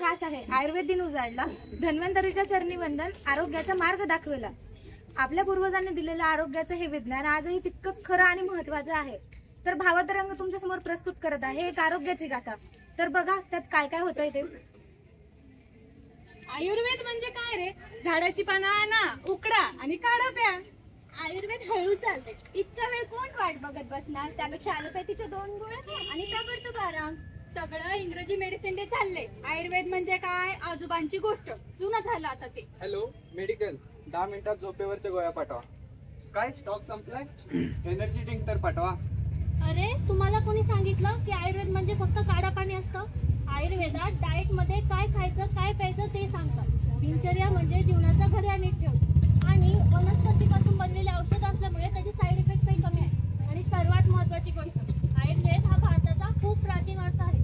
श्वास आहे, आयुर्वेद दिन उजाडला, धन्वंतरीच्या चरणी वंदन, आरोग्याचा मार्ग दाखवला. आपल्या पूर्वजांनी दिलेलं आरोग्याचं हे विज्ञान आजही तितकंच खरं आणि महत्वाचं आहे. तर भावतरंग तुमच्या समोर प्रस्तुत करत आहे एक आरोग्याची गाथा. तर बघा त्यात काय काय होतंय ते. आयुर्वेद म्हणजे काय रे? झाडाची पानं आणा, उकडा आणि काढा प्या. आयुर्वेद हळू चालते, इतका वेळ कोण वाट बघत बसणार? त्यापेक्षा ॲलोपॅथीच्या 2 गोळ्या आणि ताबडतोब आराम. सगळं इंग्रजी मेडिसिन ते चालले. आयुर्वेद म्हणजे काय? आजोबांची गोष्ट, जुनं झालं आता ते. हॅलो मेडिकल, 10 मिनिटात झोपेवरच्या गोळ्या पाठवा. काय स्टॉक संपलाय? एनर्जी ड्रिंक तर पाठवा. अरे तुम्हाला कोणी सांगितलं की आयुर्वेद म्हणजे फक्त काढा पाणी असतं? आयुर्वेदात डाएट मध्ये काय खायचं काय प्यायचं ते सांगतात. दिनचर्या म्हणजे जीवनाचा घड्या नीट ठेव आणि वनस्पतीपासून बनलेले औषध असल्यामुळे त्याचे साईड इफेक्टही कमी आहे. आणि सर्वात महत्वाची गोष्ट, आयुर्वेद हा भारताचा खूप प्राचीन अर्थ आहे.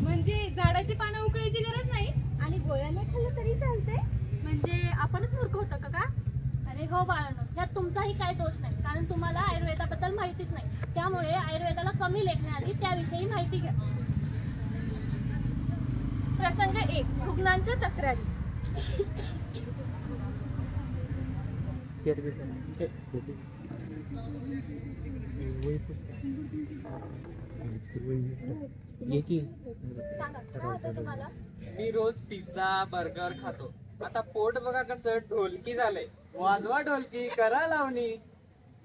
म्हणजे झाडाची पानं उकळायची गरज नाही आणि गोळ्याने खाल्लं तरी चालते. म्हणजे आपणच मूर्ख होतो का? अरे हो बाळांनो, यात तुमचाही काय दोष नाही, कारण तुम्हाला आयुर्वेदाबद्दल माहितीच नाही. त्यामुळे आयुर्वेदाला कमी लेखण्याआधी त्याविषयी माहिती घ्या. प्रसंग 1, रुग्णांच्या तक्रारी. सांगा काय होतं तुम्हाला? मी रोज पिझ्झा बर्गर खातो. आता पोट बघा कसं ढोलकी झालंय. वाजवा ढोलकी, करा लावणी.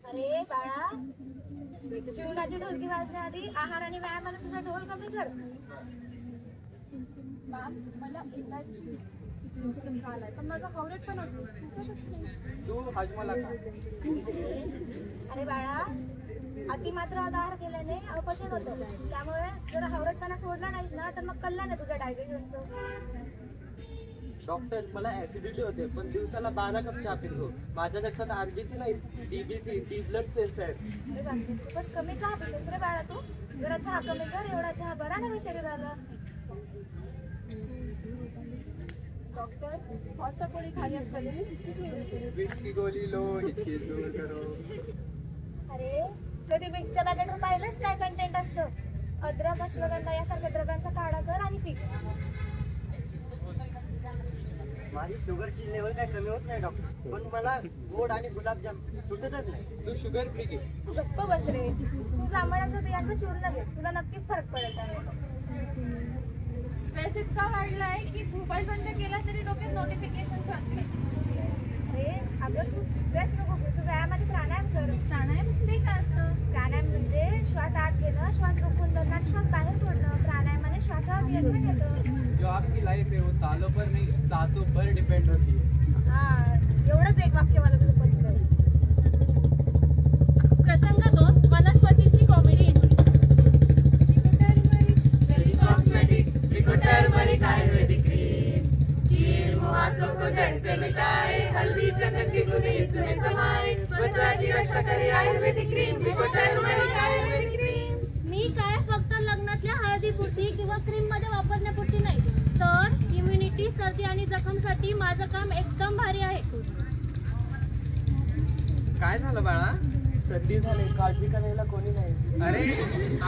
अरे बाळा, जीवनाची ढोलकी वाजण्याआधी आहार आणि व्यायामाने तुझा ढोल कमी कर. मला पण माझा हावरेट पण असतो. तू हजमला का? अरे बाळा, अति मात्र आहार केल्याने अपचन होतं. त्यामुळे जर हावरटपणा सोडला नाहीस ना तर मग कल्याण आहे तुझ्या डायबिटीजचं. डॉक्टर, मला ऍसिडिटी होते पण दिवसाला 12 कप चहा पितो. माझ्या रक्तात आरबीसी नाही, डीबीसी, डी ब्लड सेल्स आहेत. खूपच कमी चहा पितोस रे बाळा तू. जरा चहा कमी कर, एवढा चहा बरा नाही शरीराला. डॉक्टर, कौन सा गोली खाई आपने? विक्स की गोली लो, हिचकी दूर करो. अरे कधी मिक्सच्या पॅकेटवर पाहिलंच काय कंटेंट असतं? अद्रक, अश्वगंधा यासारख्या द्रव्यांचा काढा कर आणि पी. माझी शुगरची लेवल काय कमी होत नाही डॉक्टर, पण मला गोड आणि गुलाबजाम सुटतच नाही. तू शुगर फ्री घे. तू गप्प बस रे. तू जांभळाचं बियांचं चूर्ण घे, तुला नक्कीच फरक पडत आहे. स्ट्रेस इतका वाढलाय की मोबाईल बंद केला तरी डोक्यात नोटिफिकेशन सांगते. अरे अगं तू स्ट्रेस नको घेऊ, तू व्यायामाने प्राणायाम कर. प्राणायाम म्हणजे काय असतं? प्राणायाम म्हणजे श्वास आत घेणं, श्वास रोखून धरणं, श्वास बाहेर सोडणं. प्राणायामाने श्वासावर नियंत्रण येतं. जो आपकी लाइफ है वो सालों पर नहीं सांसों पर डिपेंड होती है. हा, एवढंच एक वाक्य मला तुझं पटलं. प्रसंग 2, वनस्पतींची कॉमेडी एंट्री. टर्मरिक आयुर्वेदिक क्रीम, कील मुहासों को जड़ से मिटाए, हल्दी चंदन के गुण इसमें समाए, त्वचा की रक्षा करे आयुर्वेदिक क्रीम, टर्मरिक आयुर्वेदिक क्रीम. मी काय फक्त लग्नातल्या हळदीपुरती किंवा क्रीम मध्ये वापरण्यापुरती नाही, तर इम्युनिटी, सर्दी आणि जखमसाठी माझं काम एकदम भारी आहे. काय झालं बाळा? सर्दी झाली, काळजी करायला कोणी नाही. अरे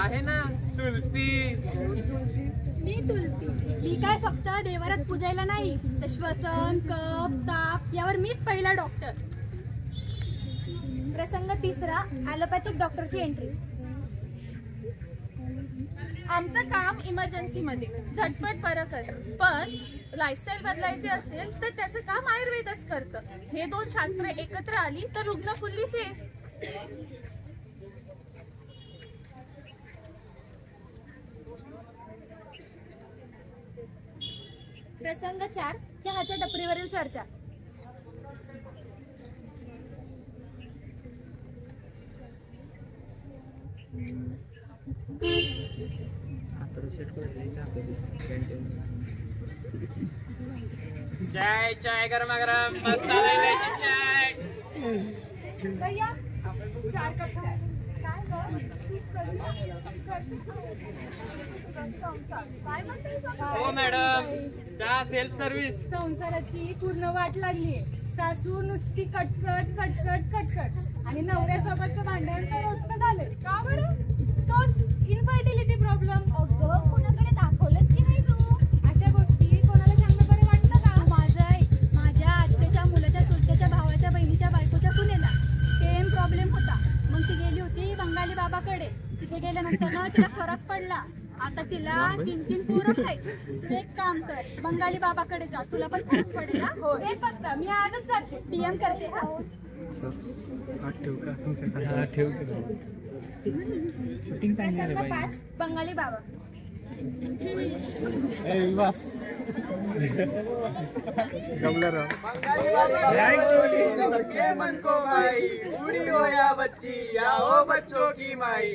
आहे ना तुलसी. मी तुलसी. मी काय फक्त देवारात पूजायला नाही, तर श्वसन, कफ, ताप यावर मीच पहिला डॉक्टर. प्रसंग 3, ॲलोपॅथिक डॉक्टरची एंट्री. आमचं काम इमर्जन्सी मध्ये झटपट बरं कर, पण लाईफस्टाईल बदलायचे असेल तर त्याचं काम आयुर्वेदच करतं. हे 2 शास्त्र एकत्र आली तर रुग्ण फुल्ली सेफ. प्रसंग 4, चहाच्या टपरीवरील चर्चा. चाय चाय गरमागरम मस्त चाय. भैया 4 कप चाय. काय हो मॅडम, चहा सेल्फ सर्व्हिस. संसाराची पूर्ण वाट लागलीये. सासू नुसती कटकट कटकट कटकट आणि नवऱ्यासोबतचं भांडण तर रोजचं झालंय. का बरं? तोच इनफर्टिलिटी प्रॉब्लेम. अगं कोणाकडे दाखवलंच की नाही तू? अशा गोष्टी कोणाला त्यानं तिला फरक पडला. आता तिला 3 पोरं आहेत. तू एक काम कर, बंगाली बाबाकडे जा, तुला पण फरक पडेल. हो हे फक्त मी आजच जाते, डीएम करते. प्रसंग 5 बंगाली बाबा. सबके मन को भाई, बूढ़ी हो या बच्ची, या हो बच्चों की माई.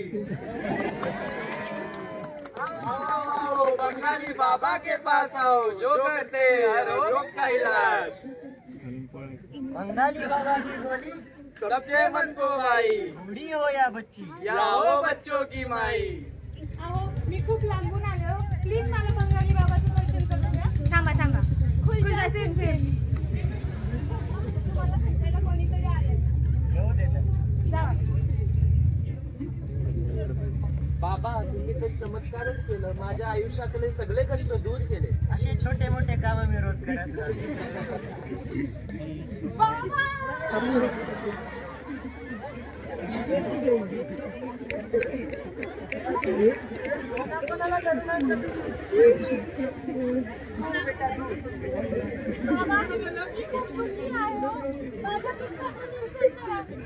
आओ बंगाली बाबा के पास आओ, जो करते हर रोग का इलाज. बंगाली बाबा की गोली सबके मन को भाई, बूढ़ी हो या बच्ची, या हो बच्चों की माई. मी खूप लांबून आलो, प्लीज मला बंगाली बाबाचं दर्शन करून द्या. थांबा थांबा. खुलजा सिम सिम. मला भेटायला कोणीतरी आलंय. जावा. बाबा तुम्ही तर चमत्कारच केलं, माझ्या आयुष्यातले सगळे कष्ट दूर केले. असे छोटे मोठे काम मी रोज करत राहते.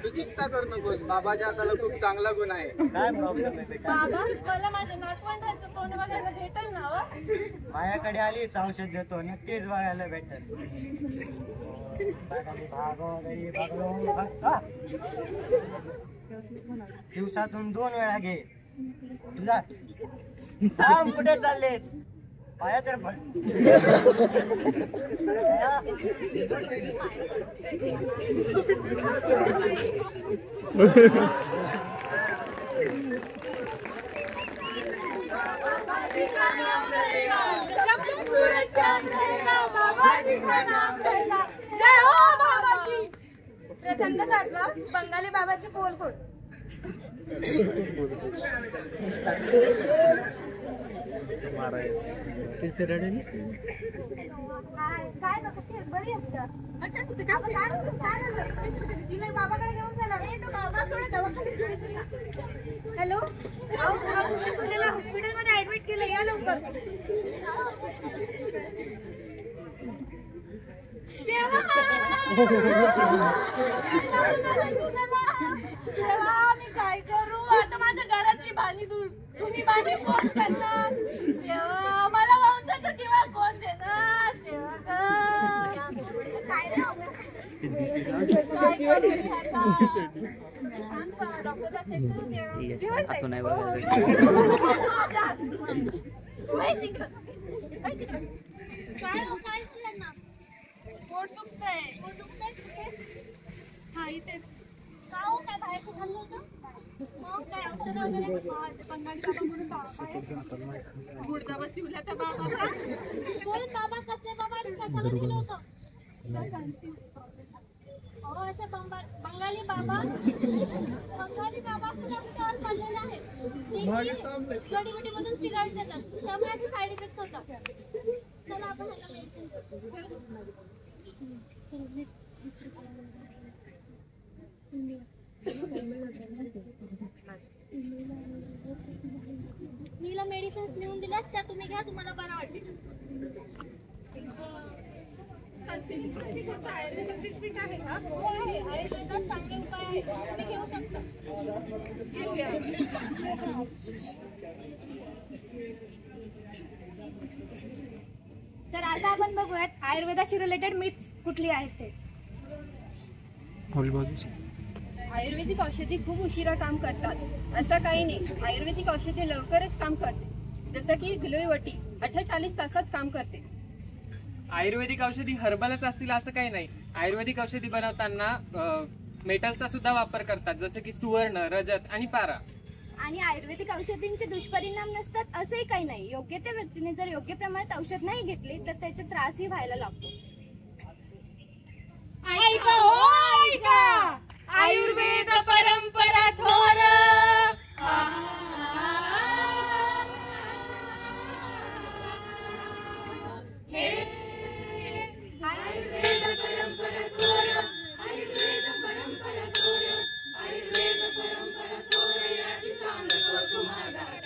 तू चिंता करू नकोस, बाबाच्या हाताला खूप चांगला गुण आहे. काय प्रॉब्लेम आहे बेटा? बाबा मला माझ्या नातवंडाचं तोंड बघायला भेटेल ना हो? माझ्याकडे आलीच औषध देतो, नक्कीच बघायला भेटेल. दिवसातून 2 वेळा घे. तुला थांब, कुठे चाललेस? पाया तर पड. प्रसंग 7 बंगाली बाबाचे पोलखोल. काय ना कशी आहेस? बरी आहेस का? तिला बाबाकडे घेऊन चला. बाबा थोडं दवाखान्यात. हॅलो, हॉस्पिटलमध्ये ऍडमिट केलं, या लवकर. देवा मी काय करू आता? माझ्या घरातली भाणी तुम्ही भाणी कोण करणार? देवा मला वंशाचा दिवा कोण देणार? देवा काय डॉक्टरला चेक करू द्या. पोट दुखतंय. हा इथेच. का हो, काय बाहेरचं खाल्लं होतं? मग काय औषध वगैरे? बंगाली बाबा म्हणून बाबा आहे. गुडगा बसवला त्या बाबाला. बोल बाबा, कसले बाबा आणि कशाला दिलं होतं? अहो असे बंगाली बाबा असं रस्त्यावर पडलेले आहेत. जडीबुटीमधून सिगारेट देतात, त्यामुळे असे साईड इफेक्ट होतात. चला आपण ह्याला मेडिसिन नीला मेडिसिन्स लिहून दिल्यात, त्या तुम्ही घ्या, तुम्हाला बरं वाटेल. आयुर्वेदिक ट्रीटमेंट आहे का? आयुर्वेदात चांगले उपाय आहेत, तुम्ही घेऊ शकता. तर आता आपण बघूयात आयुर्वेदाशी रिलेटेड मिथ्स कुठली आहेत ते. आयुर्वेदिक औषधी खूप उशिरा काम करतात असं काही नाही. आयुर्वेदिक औषधी लवकरच काम करते, जसं की ग्लोईवटी 48 तासात काम करते. आयुर्वेदिक औषधी हर्बलच असतील असं काही नाही. आयुर्वेदिक औषधी बनवताना मेटल्सचा सुद्धा वापर करतात, जसं की सुवर्ण, रजत आणि पारा. आणि आयुर्वेदिक औषधींचे दुष्परिणाम नसतात असंही काही नाही. योग्य त्या व्यक्तीने जर योग्य प्रमाणात औषध नाही घेतले तर त्याचे त्रासही व्हायला लागतो. ऐका हो ऐका, आयुर्वेद परंपरा थोर. आयुर्वेद परंपरा थोर, आयुर्वेद परंपरा थोर, आयुर्वेद परंपरा थोर, याची सांगतो तुम्हाला.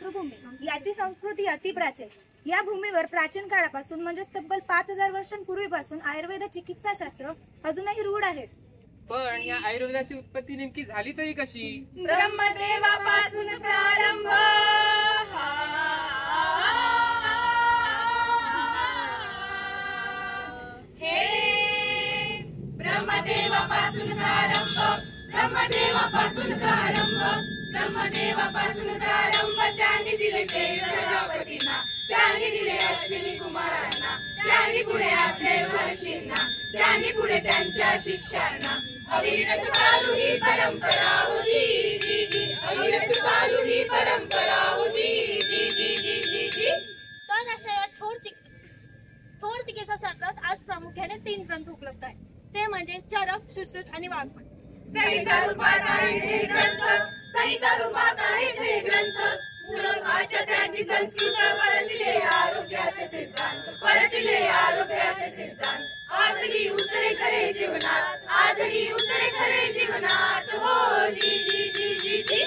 मातृभूमी याची संस्कृती अतिप्राचीन. या भूमीवर प्राचीन काळापासून म्हणजे तब्बल 5000 वर्षांपूर्वीपासून आयुर्वेद चिकित्साशास्त्र अजूनही रूढ आहे. पण या आयुर्वेदाची उत्पत्ती नेमकी झाली तरी कशी? ब्रह्मदेवापासून प्रारंभ. ब्रह्मदेवापासून प्रारंभ, ब्रह्मदेवापासून प्रारंभ, ब्रह्मदेवापासून प्रारंभ. त्यांनी दिले ते प्रजापतींना, त्यांनी दिले अश्विनी कुमारांना, त्यांनी पुढे आपले महर्षींना, त्यांनी पुढे त्यांच्या शिष्यांना. अविरत चालू ही परंपरा हो जी जी जी, अविरत चालू ही परंपरा हो जी जी जी जी जी जी. पण अशा या थोर चिकित्साशास्त्रात आज प्रामुख्याने 3 ग्रंथ उपलब्ध आहेत. ते म्हणजे चरक, सुश्रुत आणि वाङ्मय. संहिता रूपात आहेत हे ग्रंथ, संहिता रूपात आहेत हे ग्रंथ. मूळ भाषा त्याची संस्कृत, परतिले आरोग्याचे सिद्धांत, परतिले आरोग्याचे सिद्धांत. आजही उतरे खरे जीवनात, आजही उतरे खरे जीवनात हो जी जी जी जी जी.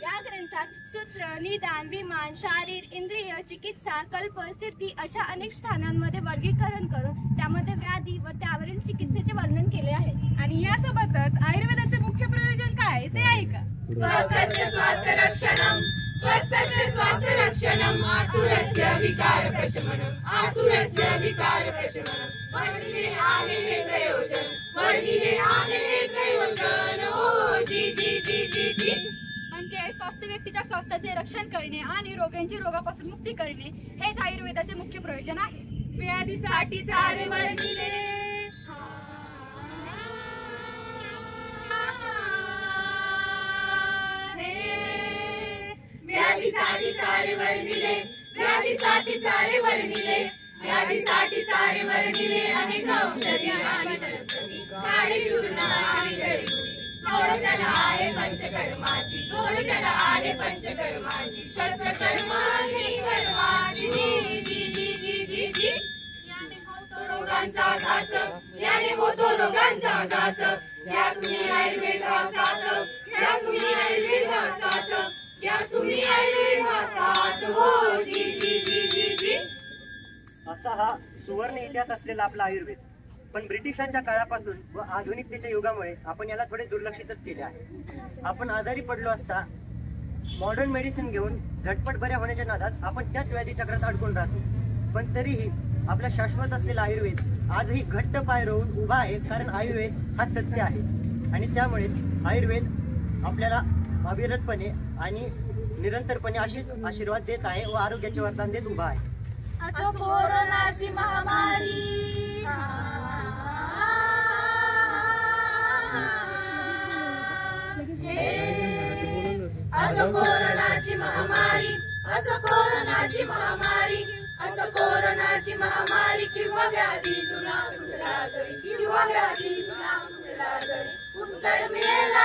या ग्रंथात सूत्र, निदान, विमान, शारीर, इंद्रिय, चिकित्सा, कल्प, सिद्धी अशा अनेक स्थानांमध्ये वर्गीकरण करून त्यामध्ये व्याधी व त्यावरील चिकित्सेचे वर्णन केले आहे. आणि यासोबतच आयुर्वेदाचे मुख्य प्रयोजन काय ते ऐका. स्वस्य स्वास्थ्य रक्षणम, स्वस्य स्वास्थ्य रक्षणम, आतुरस्य विकार प्रशमनम, आतुरस्य विकार प्रशमनम. वर्णिले आहे हे प्रयोजन, वर्णिले आहे हे प्रयोजन हो जी जी जी जी जी. म्हणजे स्वास्थ्य व्यक्तीच्या स्वास्थ्याचे रक्षण करणे आणि रोगांची रोगापासून मुक्ती करणे हेच आयुर्वेदाचे मुख्य प्रयोजन आहे. व्याधीसाठी सारे वर्णिले, व्याधीसाठी सारे वर्णिले, व्याधीसाठी सारे वर्णिले, व्याधीसाठी सारे वर्णिले. अनेक औषधी आणि वनस्पती, काळे चूर्ण आणि जडीबुटी. जोड त्याला आहे पंचकर्माची, जोड त्याला आहे पंचकर्माची. शस्त्रकर्म आणि कर्माची जी जी जी जी जी. याने होतो रोगांचा घात, याने होतो रोगांचा घात. या तुम्ही आयुर्वेदासात, या तुम्ही आयुर्वेदासात, या तुम्ही आयुर्वेदासात हो जी जी जी जी जी. असा हा सुवर्ण इतिहास असलेला आपला आयुर्वेद. पण ब्रिटिशांच्या काळापासून व आधुनिकतेच्या युगामुळे आपण याला थोडे दुर्लक्षितच केले आहे. आपण आजारी पडलो असता मॉडर्न मेडिसिन घेऊन झटपट बऱ्या होण्याच्या नादात आपण त्याच व्याधीचक्रात अडकून राहतो. पण तरीही आपला शाश्वत असलेला आयुर्वेद आजही घट्ट पाय रोवून उभा आहे, कारण आयुर्वेद हा सत्य आहे. आणि त्यामुळे आयुर्वेद आपल्याला अविरतपणे आणि निरंतरपणे अशीच आशीर्वाद देत आहे व आरोग्याचे वरदान देत उभा आहे. असो कोरोनाची महामारी, असो कोरोनाची महामारी, असो कोरोनाची महामारी, असो कोरोनाची महामारी. किंवा व्याधी जुना कुठला जरी, किंवा व्याधी जुना कुठला जरी. उत्तर मिळेल